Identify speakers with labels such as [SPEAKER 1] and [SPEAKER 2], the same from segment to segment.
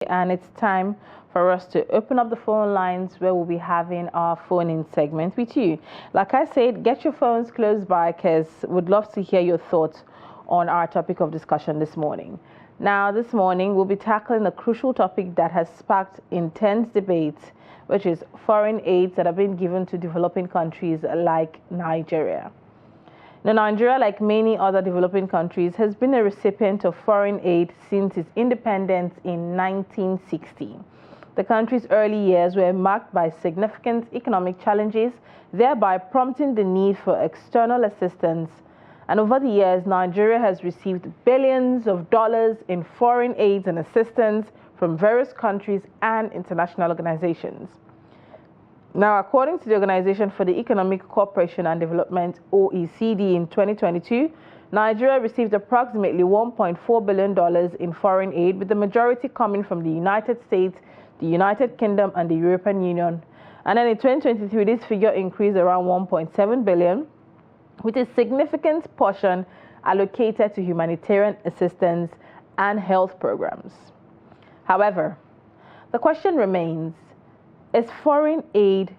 [SPEAKER 1] And it's time for us to open up the phone lines where we'll be having our phone-in segment with you. Like I said, get your phones close by because we'd love to hear your thoughts on our topic of discussion this morning. Now, this morning, we'll be tackling a crucial topic that has sparked intense debates, which is foreign aids that have been given to developing countries like Nigeria. Now, Nigeria, like many other developing countries, has been a recipient of foreign aid since its independence in 1960. The country's early years were marked by significant economic challenges, thereby prompting the need for external assistance. And over the years, Nigeria has received billions of dollars in foreign aids and assistance from various countries and international organizations. Now, according to the Organization for the Economic Cooperation and Development, OECD, in 2022, Nigeria received approximately $1.4 billion in foreign aid, with the majority coming from the United States, the United Kingdom, and the European Union. And then in 2023, this figure increased around $1.7 billion, with a significant portion allocated to humanitarian assistance and health programs. However, the question remains, is foreign aid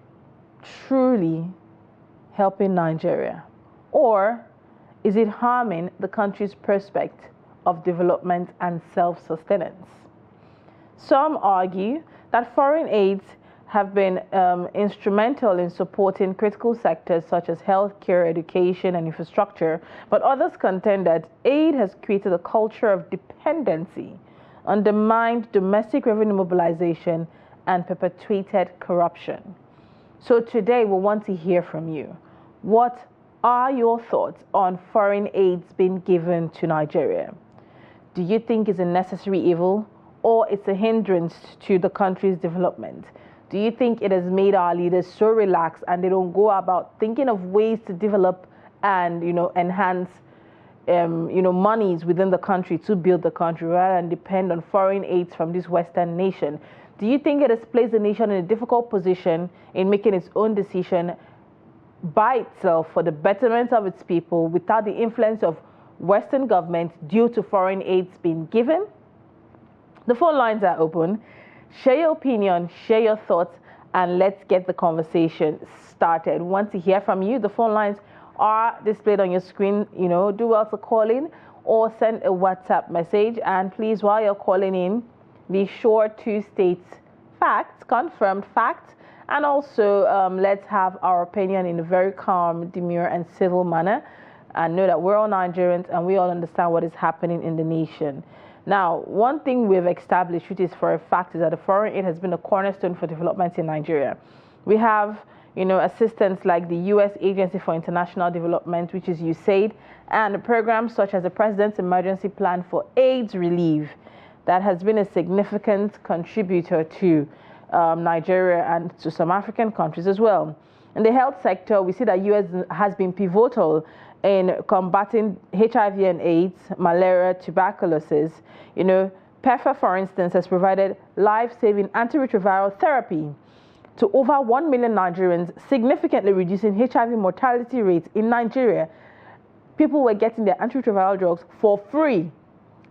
[SPEAKER 1] truly helping Nigeria, or is it harming the country's prospect of development and self-sustenance? Some argue that foreign aids have been instrumental in supporting critical sectors such as healthcare, education, and infrastructure, but others contend that aid has created a culture of dependency, undermined domestic revenue mobilization, and perpetuated corruption. So today we want to hear from you. What are your thoughts on foreign aids being given to Nigeria? Do you think it's a necessary evil, or it's a hindrance to the country's development? Do you think it has made our leaders so relaxed and they don't go about thinking of ways to develop and enhance monies within the country to build the country rather than depend on foreign aids from this Western nation? Do you think it has placed the nation in a difficult position in making its own decision by itself for the betterment of its people without the influence of Western governments due to foreign aids being given? The phone lines are open. Share your opinion, share your thoughts, and let's get the conversation started. We want to hear from you. The phone lines are displayed on your screen. Do well to call in or send a WhatsApp message. And please, while you're calling in, be sure to state facts, confirmed facts, and also let's have our opinion in a very calm, demure, and civil manner, and know that we're all Nigerians and we all understand what is happening in the nation. Now, one thing we've established, which is for a fact, is that the foreign aid has been a cornerstone for development in Nigeria. We have, assistance like the U.S. Agency for International Development, which is USAID, and programs such as the President's Emergency Plan for AIDS Relief, that has been a significant contributor to Nigeria and to some African countries as well. In the health sector, we see that U.S. has been pivotal in combating HIV and AIDS, malaria, tuberculosis. PEPFAR, for instance, has provided life-saving antiretroviral therapy to over 1 million Nigerians, significantly reducing HIV mortality rates in Nigeria. People were getting their antiretroviral drugs for free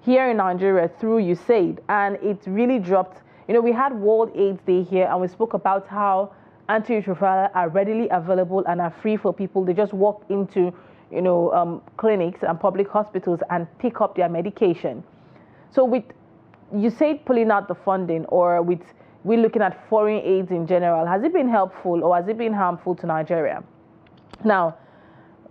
[SPEAKER 1] here in Nigeria through USAID, and it really dropped. We had World AIDS Day here, and we spoke about how antiretroviral are readily available and are free for people. They just walk into, clinics and public hospitals and pick up their medication. So with USAID pulling out the funding, or with we looking at foreign aids in general, has it been helpful or has it been harmful to Nigeria? Now,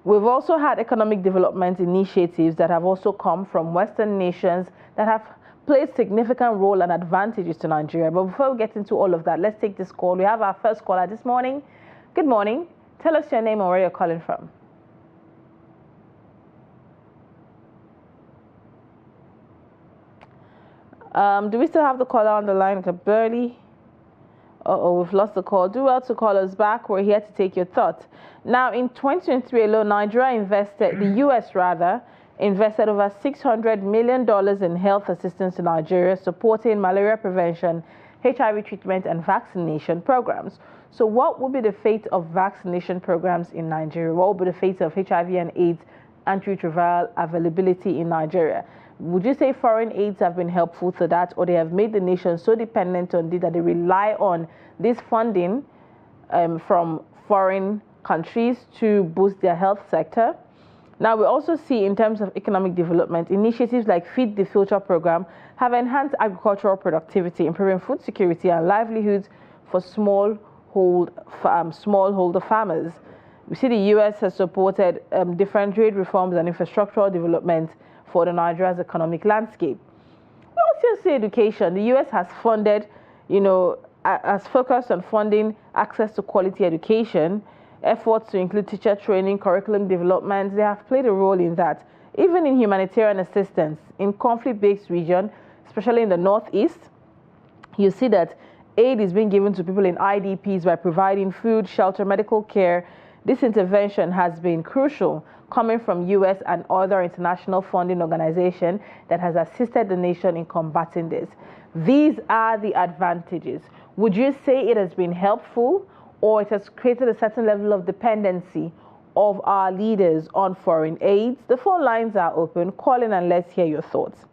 [SPEAKER 1] we've also had economic development initiatives that have also come from Western nations that have played significant role and advantages to Nigeria. But before we get into all of that, let's take this call. We have our first caller this morning. Good morning. Tell us your name and where you're calling from. Do we still have the caller on the line? Barely. We've lost the call. Do well to call us back. We're here to take your thoughts. Now, in 2023 alone, Nigeria the U.S. invested over $600 million in health assistance in Nigeria, supporting malaria prevention, HIV treatment, and vaccination programs. So what will be the fate of vaccination programs in Nigeria? What will be the fate of HIV and AIDS antiretroviral availability in Nigeria? Would you say foreign aids have been helpful to that, or they have made the nation so dependent on it that they rely on this funding from foreign countries to boost their health sector? Now, we also see in terms of economic development, initiatives like Feed the Future program have enhanced agricultural productivity, improving food security and livelihoods for smallholder farmers. We see the U.S. has supported different trade reforms and infrastructural development for the Nigeria's economic landscape. We also see education. The U.S. has funded, has focused on funding access to quality education. Efforts to include teacher training, curriculum development, they have played a role in that. Even in humanitarian assistance, in conflict-based regions, especially in the Northeast, you see that aid is being given to people in IDPs by providing food, shelter, medical care. This intervention has been crucial, coming from U.S. and other international funding organizations that has assisted the nation in combating this. These are the advantages. Would you say it has been helpful, or it has created a certain level of dependency of our leaders on foreign aids? The phone lines are open. Call in and let's hear your thoughts.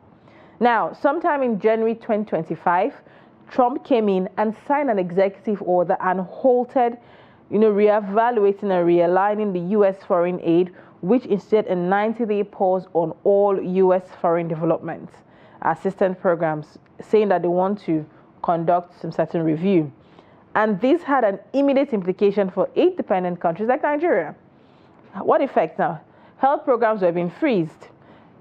[SPEAKER 1] Now, sometime in January 2025, Trump came in and signed an executive order and halted, reevaluating and realigning the U.S. foreign aid, which instead a 90-day pause on all U.S. foreign development assistance programs, saying that they want to conduct some certain review. And this had an immediate implication for 8 dependent countries like Nigeria. What effect now? Health programs were being freezed.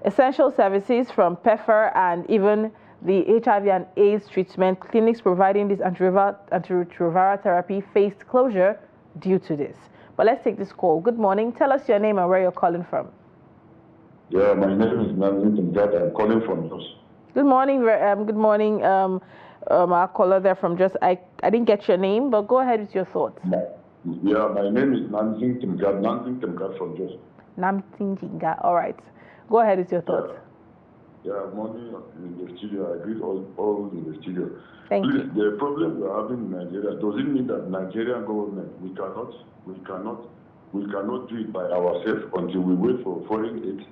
[SPEAKER 1] Essential services from PEPFAR and even the HIV and AIDS treatment, clinics providing this antiretroviral therapy faced closure due to this. But let's take this call. Good morning. Tell us your name and where you're calling from.
[SPEAKER 2] Yeah, my name is Lilian. I'm calling from Jos.
[SPEAKER 1] Good morning. Good morning. Our caller there from Just, I didn't get your name, but go ahead with your thoughts.
[SPEAKER 2] Yeah, my name is Namting Timgat from Just.
[SPEAKER 1] Namting Timgat, all right. Go ahead with your thoughts.
[SPEAKER 2] Yeah, morning in the studio. I agree all in the studio.
[SPEAKER 1] Thank you.
[SPEAKER 2] The problem we're having in Nigeria, does it mean that Nigerian government, we cannot do it by ourselves until we wait for foreign aid?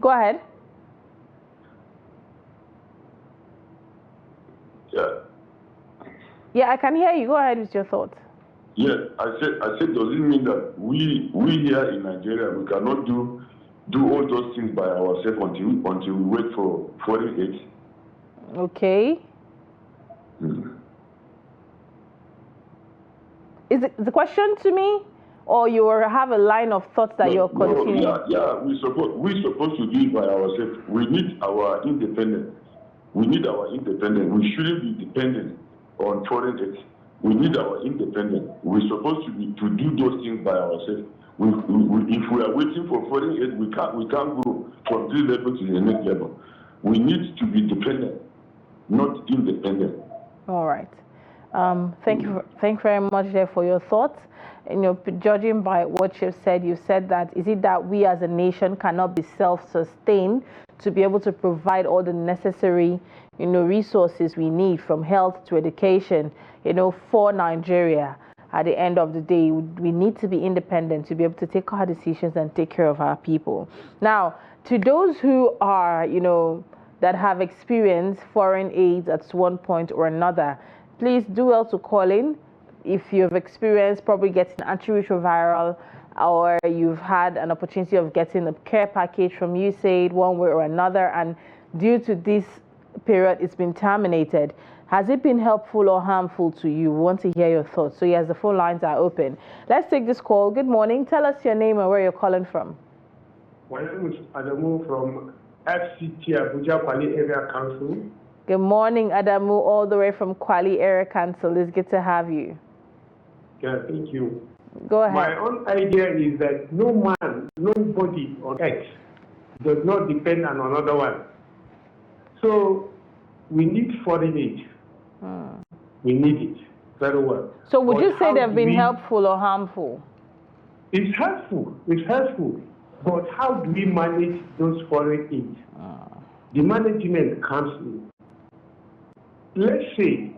[SPEAKER 1] Go ahead.
[SPEAKER 2] Yeah.
[SPEAKER 1] Yeah, I can hear you. Go ahead with your thoughts.
[SPEAKER 2] Yeah, I said, does it mean that we here in Nigeria, we cannot do all those things by ourselves until we wait for foreign aid?
[SPEAKER 1] Okay. Is it the question to me, or you have a line of thoughts that you're continuing?
[SPEAKER 2] Yeah, we're supposed to do it by ourselves. We need our independence. We shouldn't be dependent on foreign aid. We need our independence. We're supposed to do those things by ourselves. If we are waiting for foreign aid, we can't go from this level to the next level. We need to be dependent, not independent.
[SPEAKER 1] All right. Thank you very much there for your thoughts. Judging by what you've said that, is it that we as a nation cannot be self-sustained to be able to provide all the necessary, resources we need, from health to education, for Nigeria? At the end of the day, we need to be independent to be able to take our decisions and take care of our people. Now, to those who are, that have experienced foreign aids at one point or another, please do well to call in. If you've experienced probably getting antiretroviral, or you've had an opportunity of getting a care package from USAID one way or another, and due to this period it's been terminated, has it been helpful or harmful to you? We want to hear your thoughts. So yes, the phone lines are open. Let's take this call. Good morning. Tell us your name and where you're calling from.
[SPEAKER 3] My name is Adamu from FCT Abuja Kwali Area Council.
[SPEAKER 1] Good morning, Adamu, all the way from Kwali Area Council. It's good to have you.
[SPEAKER 3] Yeah, thank you.
[SPEAKER 1] Go ahead.
[SPEAKER 3] My own idea is that nobody on earth does not depend on another one. So we need foreign aid. We need it very well.
[SPEAKER 1] So would you say they've been helpful or harmful?
[SPEAKER 3] It's helpful. But how do we manage those foreign aid? The management comes in. Let's say,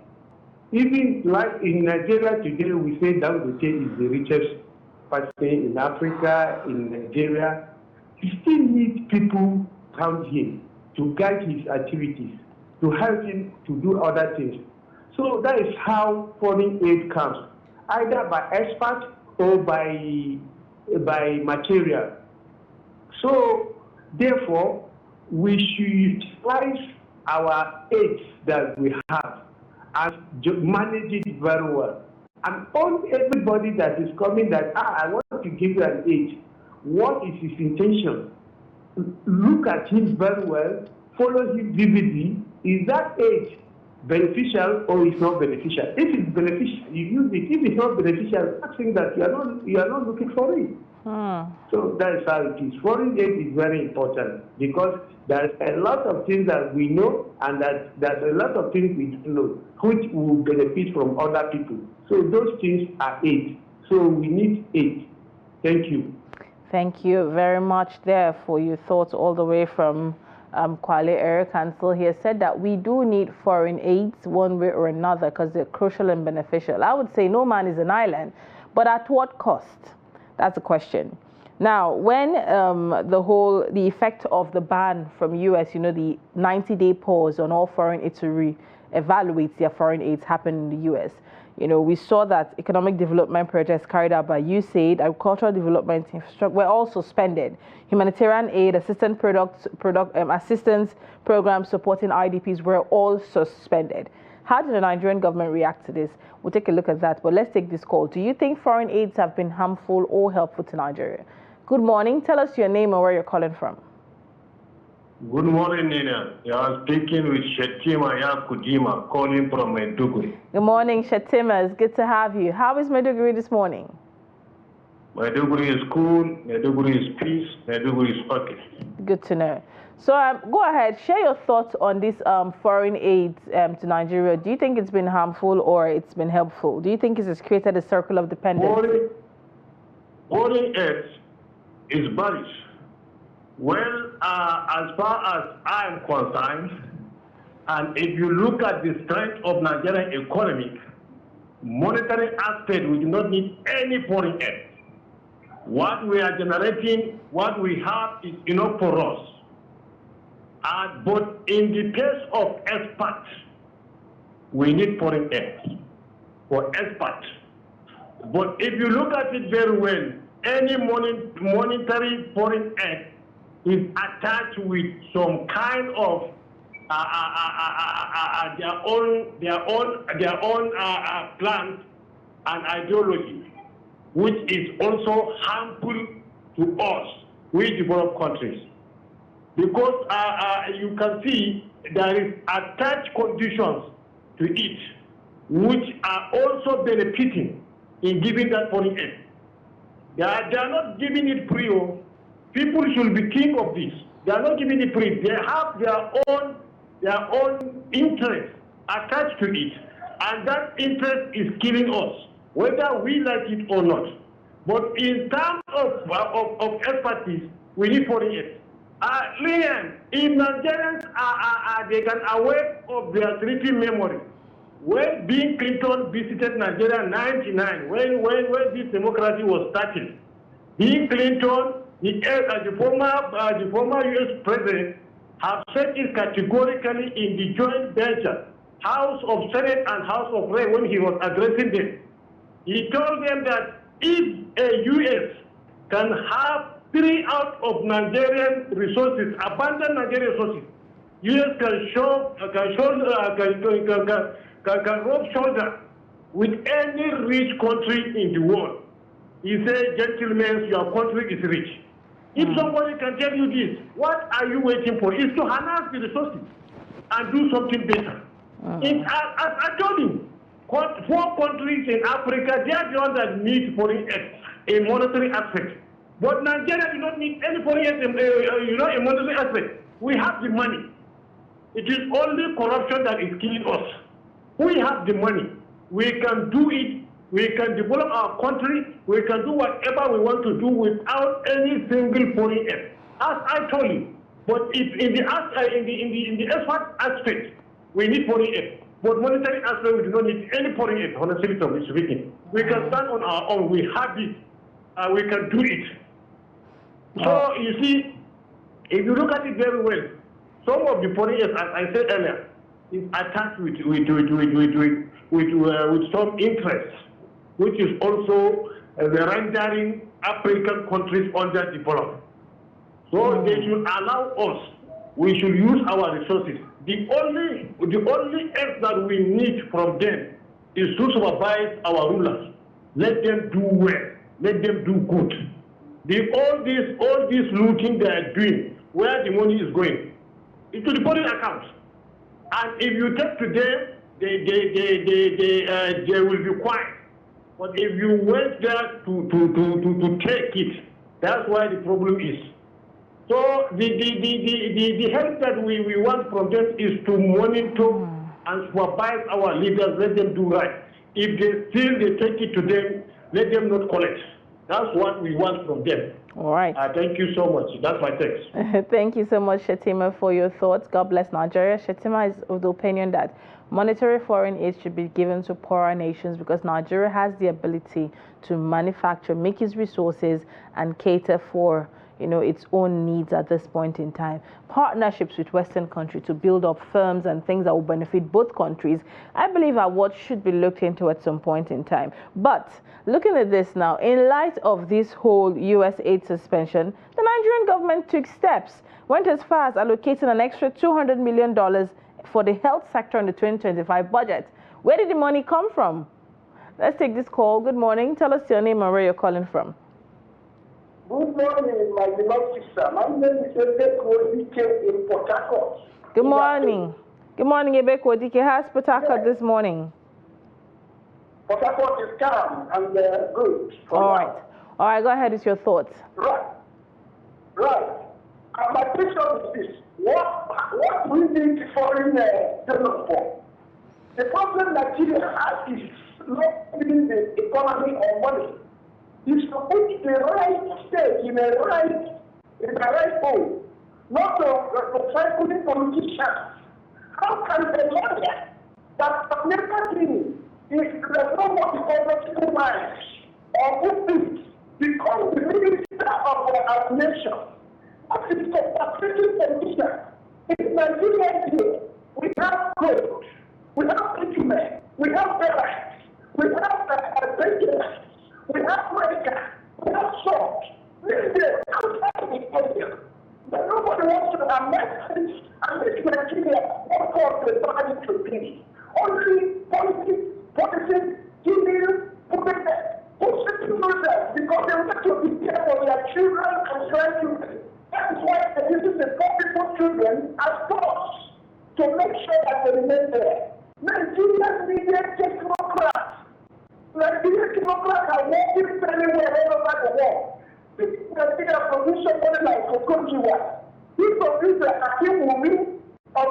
[SPEAKER 3] even like in Nigeria today, we say Dangote is the richest per se in Africa, in Nigeria, he still needs people around him to guide his activities, to help him to do other things. So that is how foreign aid comes, either by experts or by material. So therefore, we should utilize our aids that we have and manage it very well. And on everybody that is coming that, I want to give you an aid, what is his intention? Look at him very well, follow him vividly. Is that aid beneficial or is not beneficial? If it's beneficial, you use it. If it's not beneficial, I think that you are not looking for it. So that is how it is. Foreign aid is very important because there's a lot of things that we know and that there's a lot of things we don't know which will benefit from other people. So those things are aid. So we need aid. Thank you.
[SPEAKER 1] Thank you very much there for your thoughts all the way from Kwale Eric Hansel here said that we do need foreign aids one way or another because they're crucial and beneficial. I would say no man is an island, but at what cost? That's the question. Now, when the effect of the ban from US, the 90-day pause on all foreign aid to re-evaluate their foreign aids happened in the US. We saw that economic development projects carried out by USAID, agricultural development infrastructure were all suspended. Humanitarian aid, assistance programs supporting IDPs were all suspended. How did the Nigerian government react to this? We'll take a look at that, but let's take this call. Do you think foreign aids have been harmful or helpful to Nigeria? Good morning. Tell us your name and where you're calling from.
[SPEAKER 4] Good morning, Nina. You are speaking with Shetima Yakudima, calling from Maiduguri.
[SPEAKER 1] Good morning, Shetima. It's good to have you. How is Maiduguri this morning?
[SPEAKER 4] Maiduguri is cool, Maiduguri is peace, Maiduguri is okay.
[SPEAKER 1] Good to know. So go ahead, share your thoughts on this foreign aid to Nigeria. Do you think it's been harmful or it's been helpful? Do you think it has created a circle of dependence?
[SPEAKER 4] Foreign aid is bad. Well, as far as I am concerned, and if you look at the strength of Nigerian economy, monetary aspect, we do not need any foreign aid. What we are generating, what we have is enough for us. But in the case of experts, we need foreign aid for experts. But if you look at it very well, any monetary foreign aid is attached with some kind of their own plans and ideology, which is also harmful to us, we developed countries. Because you can see there is attached conditions to it, which are also benefiting in giving that foreign aid. They are not giving it free. People should be think of this. They are not giving it free. They have their own interest attached to it, and that interest is killing us, whether we like it or not. But in terms of expertise, we need foreign aid. Lilian, if Nigerians they can aware of their sleeping memory, when Bill Clinton visited Nigeria in '99, when this democracy was starting, Bill Clinton, the former U.S. president, have said it categorically in the joint venture, House of Senate and House of Rep, when he was addressing them. He told them that if a U.S. can have 3 out of Nigerian resources, abundant Nigerian resources, U.S. can rub shoulder with any rich country in the world. He said, gentlemen, your country is rich. If somebody can tell you this, what are you waiting for? Is to harness the resources and do something better. As I told you, 4 countries in Africa, they are the ones that need foreign aid, a monetary aspect. But Nigeria do not need any foreign aid, a monetary aspect. We have the money. It is only corruption that is killing us. We have the money. We can do it. We can develop our country. We can do whatever we want to do without any single foreign aid. As I told you. But if in the expert aspect, we need foreign aid. But monetary aspect, we do not need any foreign aid. Honestly speaking, we can stand on our own. We have it. we can do it. So you see, if you look at it very well, some of the foreigners, as I said earlier, is attached with some interest, which is also rendering African countries underdeveloped. So they should allow us. We should use our resources. The only help that we need from them is to supervise our rulers. Let them do well. Let them do good. All this looting they are doing, where the money is going, into the foreign accounts. And if you take to them, they will be quiet. But if you went there to take it, that's why the problem is. So the help that we want from them is to monitor and supervise our leaders, let them do right. If they take it to them, let them not collect. That's what we want from them.
[SPEAKER 1] All right.
[SPEAKER 4] Thank you so much. That's my text.
[SPEAKER 1] Thank you so much, Shetima, for your thoughts. God bless Nigeria. Shetima is of the opinion that monetary foreign aid should be given to poorer nations because Nigeria has the ability to manufacture, make its resources, and cater for its own needs at this point in time. Partnerships with Western countries to build up firms and things that will benefit both countries, I believe, are what should be looked into at some point in time. But looking at this now, in light of this whole U.S. aid suspension, the Nigerian government took steps, went as far as allocating an extra $200 million for the health sector in the 2025 budget. Where did the money come from? Let's take this call. Good morning. Tell us your name and where you're calling from.
[SPEAKER 5] Good morning, my beloved sister. My name is Ebeko Dike in Port Harcourt.
[SPEAKER 1] Good morning. Good morning, Ebeko Dike. How's Port Harcourt this morning?
[SPEAKER 5] Port Harcourt is calm and good.
[SPEAKER 1] All right. All right, go ahead with your thoughts.
[SPEAKER 5] Right. My question is this. What we need foreign donors for? The problem Nigeria has is not giving the economy or money. Is to put the right state in the right hole, not to cycling politicians. How can the lawyer that never been is the one of the political minds or who become the minister of our nation? What is the patriotic position? In Nigeria here, we have gold, we have bitumen, we have barracks, we have benches. We have America, we have salt, we have outside the area. But nobody wants to amend this and make Nigeria what God designed it to be. Only politics, giving, putting yourself because they want to be there for their children and grandchildren. That is why they're using the poor people's children as dogs to make sure that they remain there. Nigerians need technocrats. Nigerian democrats are working anywhere all over the world. Nigeria produce somebody like Okonjiwa. He produced a movie of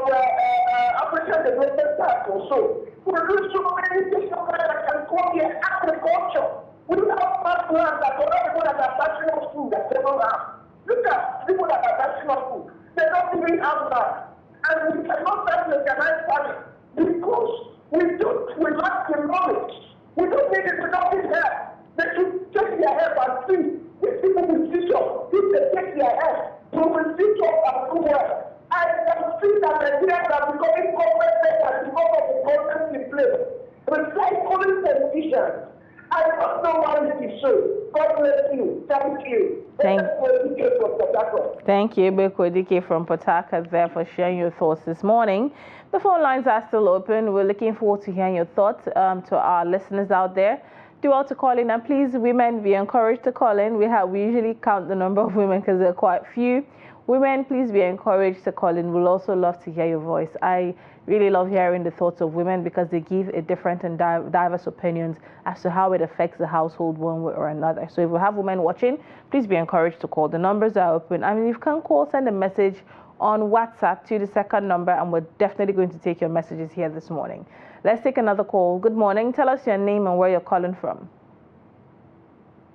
[SPEAKER 5] African Development Bank or so. Produce so many technocrats that can come here agriculture. We have farmland that other people that are passionate of food that they don't have. Look at people that are passionate of food. They don't even have that. And we cannot have organized farming because we lack the knowledge. We don't need it to not be help. They should take their help and see. These people will teach us. If they take their help, we will teach us and do well. I can see that Nigerians are becoming competent and because of the government in place. Recycling politicians. I don't know why it is so. God bless you. Thank you.
[SPEAKER 1] Thank you, Ebeko Dike from Port Harcourt there for sharing your thoughts this morning. The phone lines are still open. We're looking forward to hearing your thoughts to our listeners out there. Do well to call in, and please, women, be encouraged to call in. We usually count the number of women because there are quite few. Women, please be encouraged to call in. We'll also love to hear your voice. I really love hearing the thoughts of women because they give a different and diverse opinions as to how it affects the household one way or another. So if we have women watching, please be encouraged to call. The numbers are open. I mean, if you can call, send a message on WhatsApp to the second number, and we're definitely going to take your messages here this morning. Let's take another call. Good morning. Tell us your name and where you're calling from.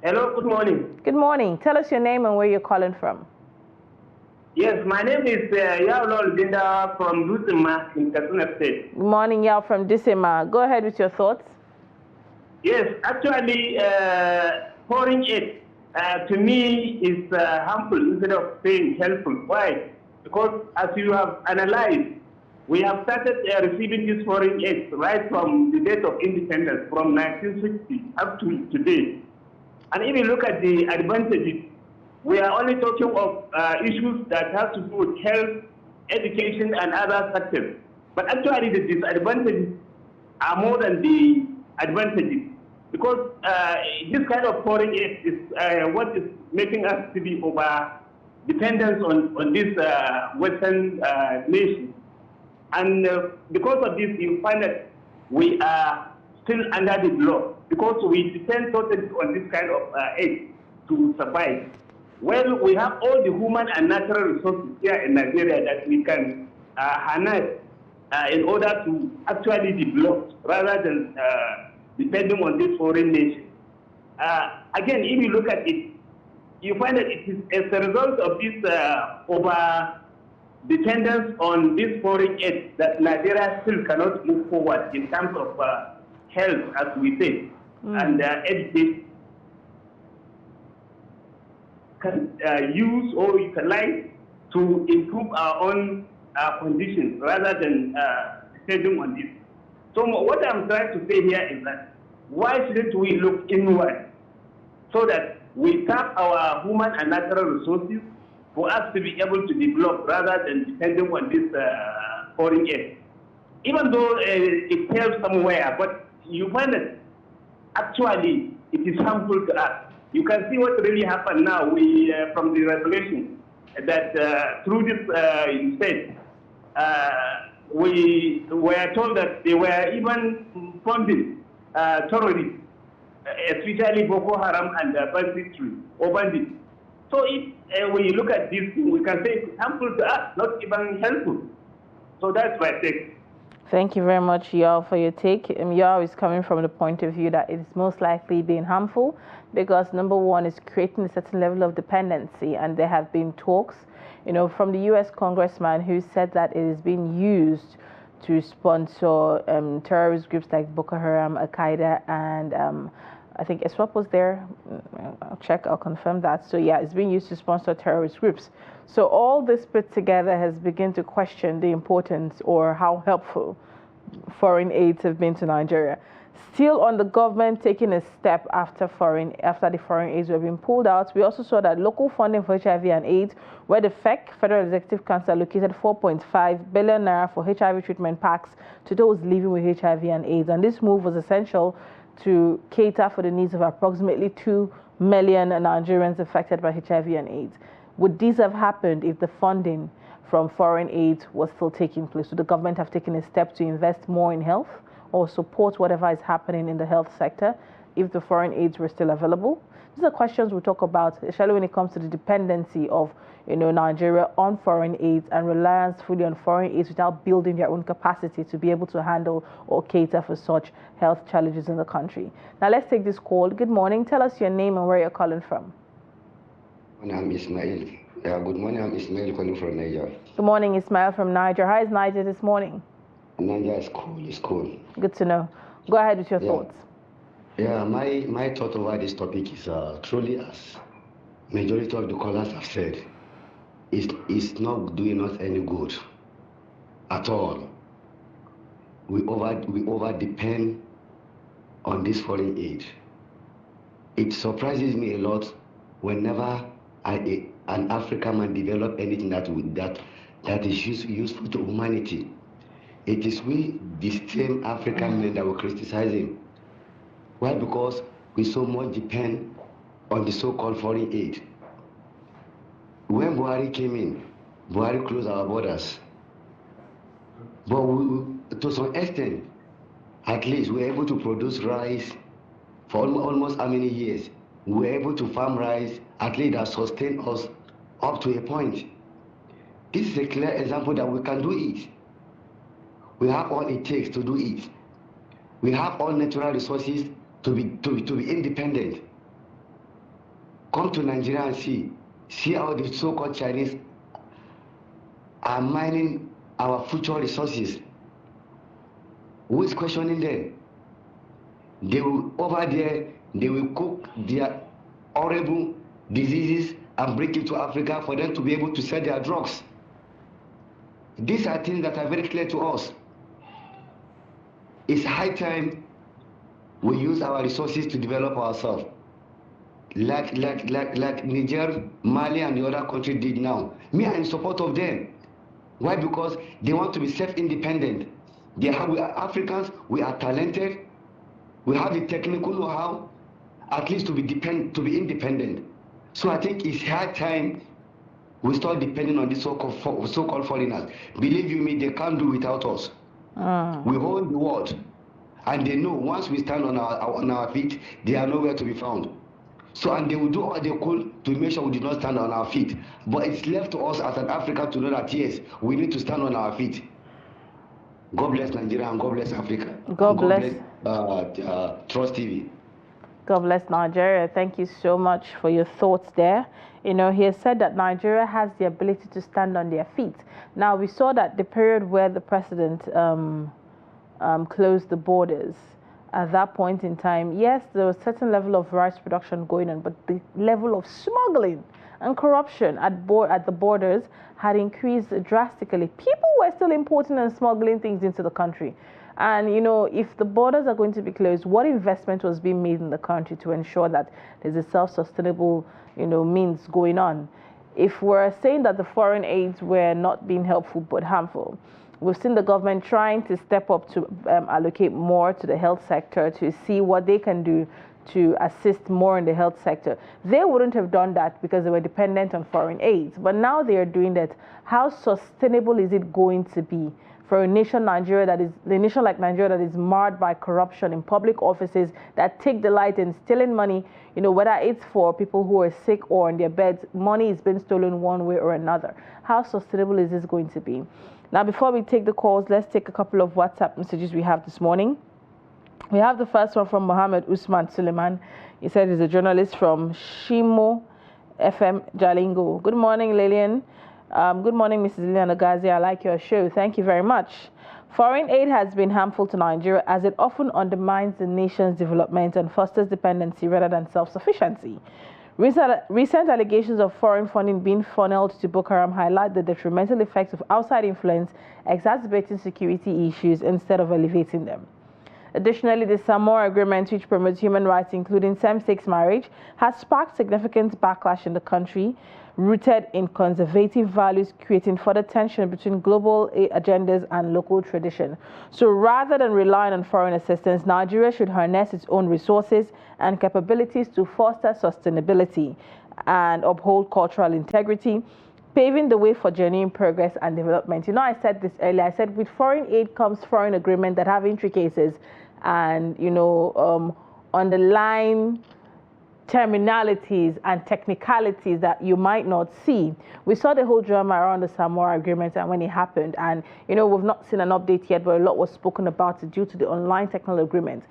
[SPEAKER 6] Hello, good morning.
[SPEAKER 1] Good morning. Tell us your name and where you're calling from.
[SPEAKER 6] Yes, my name is Yao Linda from Dusima in Kaduna State.
[SPEAKER 1] Good morning, Yao from Dusima. Go ahead with your thoughts.
[SPEAKER 6] Yes, actually, foreign aid to me, is harmful instead of saying helpful. Why? Because as you have analyzed, we have started receiving these foreign aid right from the date of independence, from 1960 up to today. And if you look at the advantages, we are only talking of issues that have to do with health, education, and other sectors. But actually, the disadvantages are more than the advantages, because this kind of foreign aid is what is making us to be over dependent on this Western nation. And because of this, you find that we are still under the law, because we depend totally on this kind of aid to survive. Well, we have all the human and natural resources here in Nigeria that we can harness in order to actually develop, rather than depending on this foreign nation. Again, if you look at it, you find that it is as a result of this over dependence on this foreign aid that Nigeria still cannot move forward in terms of health, as we say, and education. Can use or utilize to improve our own conditions rather than depending on this. So what I'm trying to say here is that why shouldn't we look inward so that we tap our human and natural resources for us to be able to develop rather than depending on this foreign aid? Even though it helps somewhere, but you find that actually it is harmful to us. You can see what really happened now. We from the revelation that through this state, we were told that they were even funding terrorists, especially Boko Haram and banditry or bandits. So if we look at this thing, we can say it's harmful to us, not even helpful. So that's my take.
[SPEAKER 1] Thank you very much, Yao, for your take. Yao is coming from the point of view that it is most likely being harmful because, number one, it's creating a certain level of dependency, and there have been talks, from the U.S. congressman who said that it is being used to sponsor terrorist groups like Boko Haram, Al-Qaeda, and I think ISWAP was there. I'll confirm that. So yeah, it's being used to sponsor terrorist groups. So all this put together has begun to question the importance or how helpful foreign aids have been to Nigeria. Still on the government taking a step after the foreign aids were being pulled out, we also saw that local funding for HIV and AIDS, where the FEC, Federal Executive Council, allocated 4.5 billion naira for HIV treatment packs to those living with HIV and AIDS. And this move was essential to cater for the needs of approximately 2 million Nigerians affected by HIV and AIDS. Would this have happened if the funding from foreign aid was still taking place? Would the government have taken a step to invest more in health or support whatever is happening in the health sector if the foreign aids were still available? These are questions we'll talk about, especially when it comes to the dependency of Nigeria on foreign aids and reliance fully on foreign aids without building their own capacity to be able to handle or cater for such health challenges in the country. Now let's take this call. Good morning. Tell us your name and where you're calling from.
[SPEAKER 7] I'm Ismail. Good morning. I'm Ismail calling from Niger.
[SPEAKER 1] Good morning, Ismail from Niger. How is Niger this morning?
[SPEAKER 7] Niger is cool. It's cool.
[SPEAKER 1] Good to know. Go ahead with your thoughts.
[SPEAKER 7] Yeah, my thought over this topic is truly, as majority of the callers have said, it's not doing us any good at all. We over depend on this foreign aid. It surprises me a lot whenever an African man develop anything that is useful to humanity. It is we, the same African men, that will criticize him. Why? Because we so much depend on the so-called foreign aid. When Buhari came in, Buhari closed our borders. But to some extent, at least we were able to produce rice for almost how many years? We were able to farm rice, at least that sustained us up to a point. This is a clear example that we can do it. We have all it takes to do it. We have all natural resources to be independent. Come to Nigeria and see how the so-called Chinese are mining our future resources. Who is questioning them? They will over there. They will cook their horrible diseases and bring it to Africa for them to be able to sell their drugs. These are things that are very clear to us. It's high time we use our resources to develop ourselves. Like Niger, Mali, and the other countries did now. Me, I'm in support of them. Why? Because they want to be self-independent. We are Africans, we are talented, we have the technical know-how, at least to be independent. So I think it's high time we start depending on these so-called foreigners. Believe you me, they can't do without us. We hold the world, and they know once we stand on our feet, they are nowhere to be found. So, and they will do all they could to make sure we do not stand on our feet. But it's left to us as an African to know that yes, we need to stand on our feet. God bless Nigeria and God bless Africa.
[SPEAKER 1] God bless
[SPEAKER 7] Trust TV.
[SPEAKER 1] God bless Nigeria. Thank you so much for your thoughts there. You know, he has said that Nigeria has the ability to stand on their feet. Now, we saw that the period where the president closed the borders, at that point in time, yes, there was a certain level of rice production going on, but the level of smuggling and corruption at the borders had increased drastically. People were still importing and smuggling things into the country. And, you know, if the borders are going to be closed, what investment was being made in the country to ensure that there's a self-sustainable, you know, means going on? If we're saying that the foreign aids were not being helpful but harmful, we've seen the government trying to step up to allocate more to the health sector to see what they can do to assist more in the health sector. They wouldn't have done that because they were dependent on foreign aids. But now they are doing that. How sustainable is it going to be for a nation like Nigeria that is marred by corruption in public offices, that take delight in stealing money, you know, whether it's for people who are sick or on their beds, money is being stolen one way or another. How sustainable is this going to be? Now, before we take the calls, let's take a couple of WhatsApp messages we have this morning. We have the first one from Mohammed Usman Suleiman. He said he's a journalist from Shimo FM Jalingo. Good morning, Lilian. Good morning, Mrs. Lilian Ogazi. I like your show. Thank you very much. Foreign aid has been harmful to Nigeria as it often undermines the nation's development and fosters dependency rather than self-sufficiency. Recent allegations of foreign funding being funneled to Boko Haram highlight the detrimental effects of outside influence, exacerbating security issues instead of alleviating them. Additionally, the Samoa Agreement, which promotes human rights, including same-sex marriage, has sparked significant backlash in the country, rooted in conservative values, creating further tension between global agendas and local tradition. So rather than relying on foreign assistance, Nigeria should harness its own resources and capabilities to foster sustainability and uphold cultural integrity, paving the way for genuine progress and development. You know, I said this earlier. I said with foreign aid comes foreign agreement that have intricacies and, you know, underlying terminalities and technicalities that you might not see. We saw the whole drama around the Samoa Agreement and when it happened, and you know, we've not seen an update yet, but a lot was spoken about it due to the online technical agreement.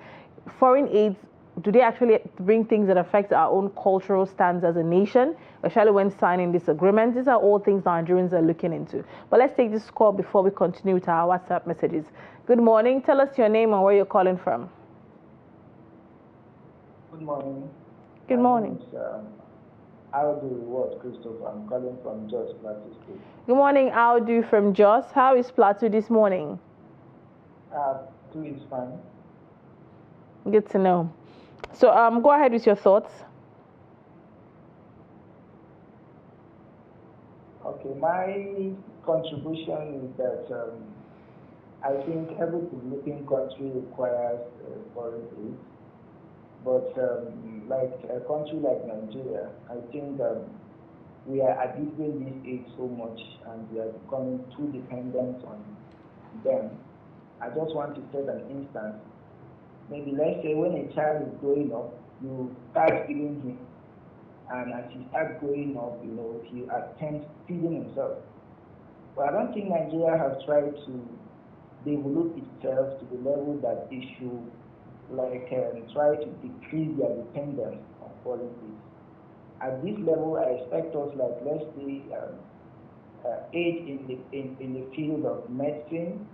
[SPEAKER 1] Foreign aids, do they actually bring things that affect our own cultural stands as a nation, especially when signing this agreement? These are all things Nigerians are looking into. But let's take this call before we continue with our WhatsApp messages. Good morning. Tell us your name and where you're calling from.
[SPEAKER 8] Good morning.
[SPEAKER 1] Good morning.
[SPEAKER 8] Audu Christopher. I'm calling from Jos, Plateau State.
[SPEAKER 1] Good morning, Audu from Jos. How is Plateau this morning?
[SPEAKER 8] Two is fine.
[SPEAKER 1] Good to know. So go ahead with your thoughts.
[SPEAKER 8] Okay, my contribution is that I think every developing country requires foreign aid. But like a country like Nigeria, I think we are abusing this aid so much and we are becoming too dependent on them. I just want to set an instance. Maybe let's say when a child is growing up, you start feeding him. And as he starts growing up, you know, he attempts feeding himself. But I don't think Nigeria has tried to develop itself to the level that it should try to decrease their dependence on foreign aid. At this level, I expect us, like, let's say, aid in the field of medicine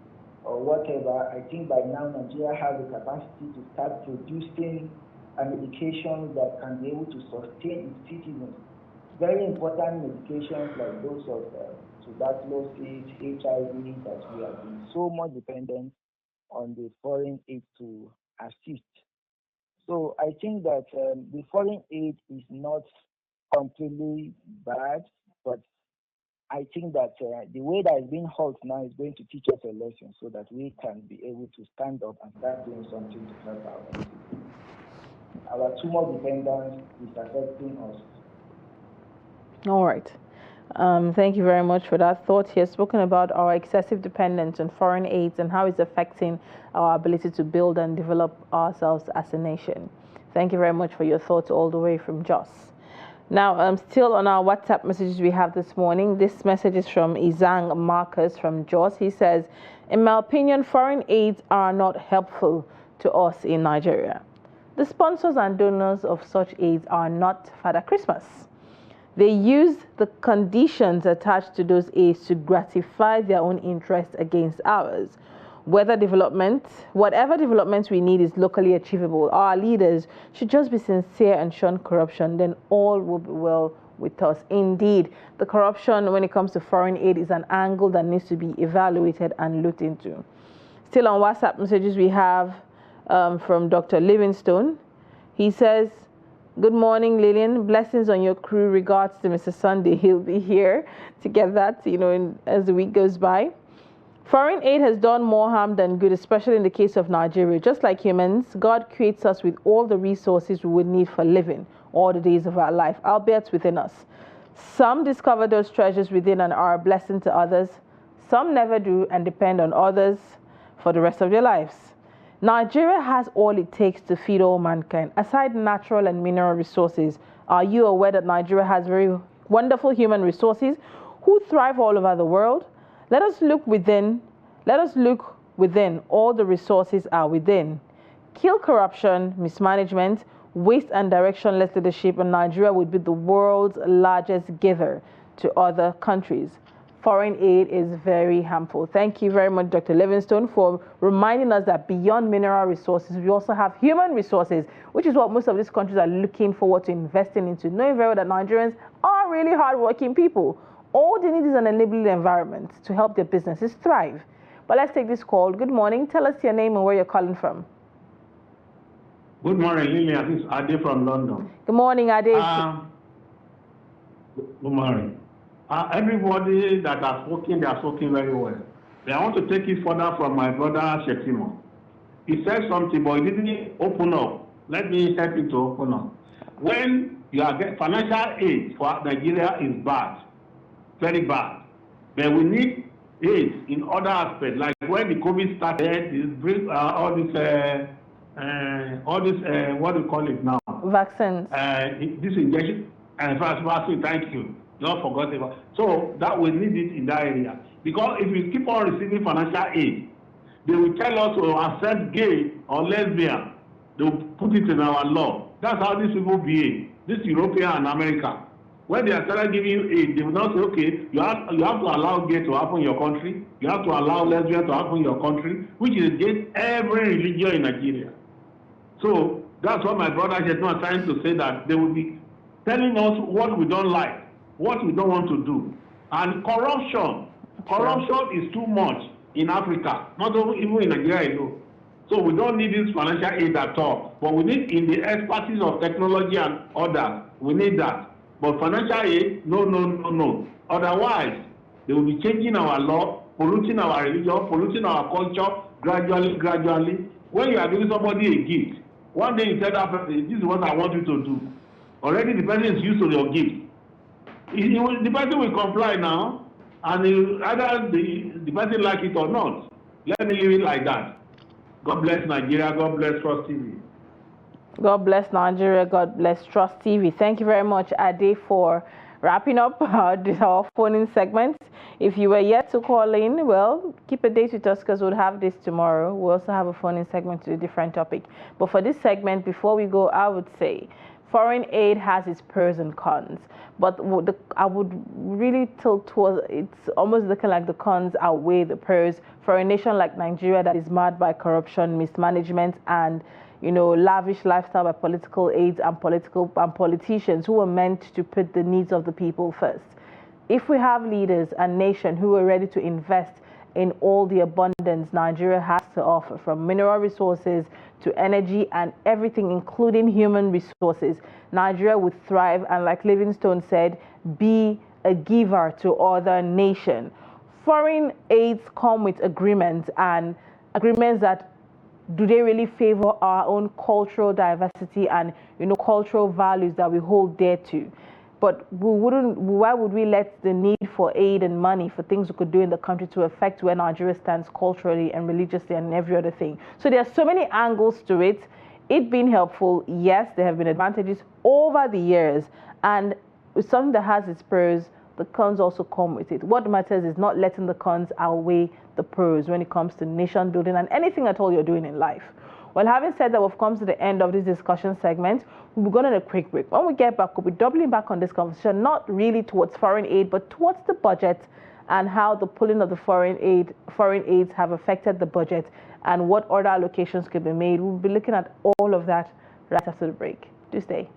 [SPEAKER 8] or whatever. I think by now Nigeria has the capacity to start producing medications that can be able to sustain its citizens very important medications like those of tuberculosis, HIV, that we have been so much dependent on the foreign aid to assist. So I think that the foreign aid is not completely bad, but I think that the way that it's being held now is going to teach us a lesson so that we can be able to stand up and start doing something to help our own people. Our too much dependence is affecting us.
[SPEAKER 1] All right. Thank you very much for that thought. He has spoken about our excessive dependence on foreign aids and how it's affecting our ability to build and develop ourselves as a nation. Thank you very much for your thoughts all the way from Jos. Now, still on our WhatsApp messages we have this morning. This message is from Izang Marcus from Jos. He says, in my opinion, foreign aids are not helpful to us in Nigeria. The sponsors and donors of such aids are not Father Christmas. They use the conditions attached to those aids to gratify their own interests against ours. Whatever development we need is locally achievable. Our leaders should just be sincere and shun corruption, then all will be well with us. Indeed, the corruption when it comes to foreign aid is an angle that needs to be evaluated and looked into. Still on WhatsApp messages we have from Dr. Livingstone. He says, good morning, Lilian. Blessings on your crew. Regards to Mr. Sunday. He'll be here to get that, as the week goes by. Foreign aid has done more harm than good, especially in the case of Nigeria. Just like humans, God creates us with all the resources we would need for living all the days of our life, albeit within us. Some discover those treasures within and are a blessing to others. Some never do and depend on others for the rest of their lives. Nigeria has all it takes to feed all mankind. Aside natural and mineral resources, are you aware that Nigeria has very wonderful human resources who thrive all over the world? Let us look within. All the resources are within. Kill corruption, mismanagement, waste and directionless leadership, and Nigeria would be the world's largest giver to other countries. Foreign aid is very harmful. Thank you very much, Dr. Livingstone, for reminding us that beyond mineral resources, we also have human resources, which is what most of these countries are looking forward to investing into, knowing very well that Nigerians are really hardworking people. All they need is an enabling environment to help their businesses thrive. But let's take this call. Good morning. Tell us your name and where you're calling from.
[SPEAKER 4] Good morning, Lilian. This is Ade from London.
[SPEAKER 1] Good morning, Ade.
[SPEAKER 4] Good morning. Everybody that are spoken, they are spoken very well. I want to take it further from my brother Shetima. He said something, but he didn't open up. Let me help you to open up. When you are getting financial aid for Nigeria is bad. Very bad. But we need aid in other aspects, like when the COVID started, what do you call it now?
[SPEAKER 1] Vaccines.
[SPEAKER 4] This injection and vaccine. Thank you. Not forgot about. So that we need it in that area, because if we keep on receiving financial aid, they will tell us to accept gay or lesbian. They will put it in our law. That's how these people behave. This European and America. When they are started giving you aid, they will not say, okay, you have to allow gay to happen in your country. You have to allow lesbian to happen in your country, which is against every religion in Nigeria. So that's what my brother is trying to say, that they will be telling us what we don't like, what we don't want to do. And corruption is too much in Africa, not even in Nigeria alone. So we don't need this financial aid at all. But we need in the expertise of technology and others, we need that. But financial aid, no. Otherwise, they will be changing our law, polluting our religion, polluting our culture gradually. When you are giving somebody a gift, one day you tell that person, this is what I want you to do. Already the person is used to your gift. The person will comply now, and either the person like it or not. Let me leave it like that. God bless Nigeria. God bless Trust TV.
[SPEAKER 1] God bless Nigeria. God bless Trust TV. Thank you very much, Ade, for wrapping up our phone-in segment. If you were yet to call in, well, keep a date with us because we'll have this tomorrow. We'll also have a phone-in segment to a different topic. But for this segment, before we go, I would say foreign aid has its pros and cons. But I would really tilt towards it's almost looking like the cons outweigh the pros for a nation like Nigeria that is marred by corruption, mismanagement, and lavish lifestyle by political aides and politicians who were meant to put the needs of the people first. If we have leaders and nation who are ready to invest in all the abundance Nigeria has to offer, from mineral resources to energy and everything, including human resources, Nigeria would thrive and, like Livingstone said, be a giver to other nations. Foreign aids come with agreements, and agreements that do they really favor our own cultural diversity and cultural values that we hold dear to? But why would we let the need for aid and money for things we could do in the country to affect where Nigeria stands culturally and religiously and every other thing? So there are so many angles to it. It being helpful, yes, there have been advantages over the years, and it's something that has its pros. The cons also come with it. What matters is not letting the cons outweigh the pros when it comes to nation building and anything at all you're doing in life. Well, having said that, we've come to the end of this discussion segment. We'll be going on a quick break. When we get back, we'll be doubling back on this conversation, not really towards foreign aid, but towards the budget and how the pulling of the foreign aids have affected the budget and what other allocations could be made. We'll be looking at all of that right after the break. Do stay.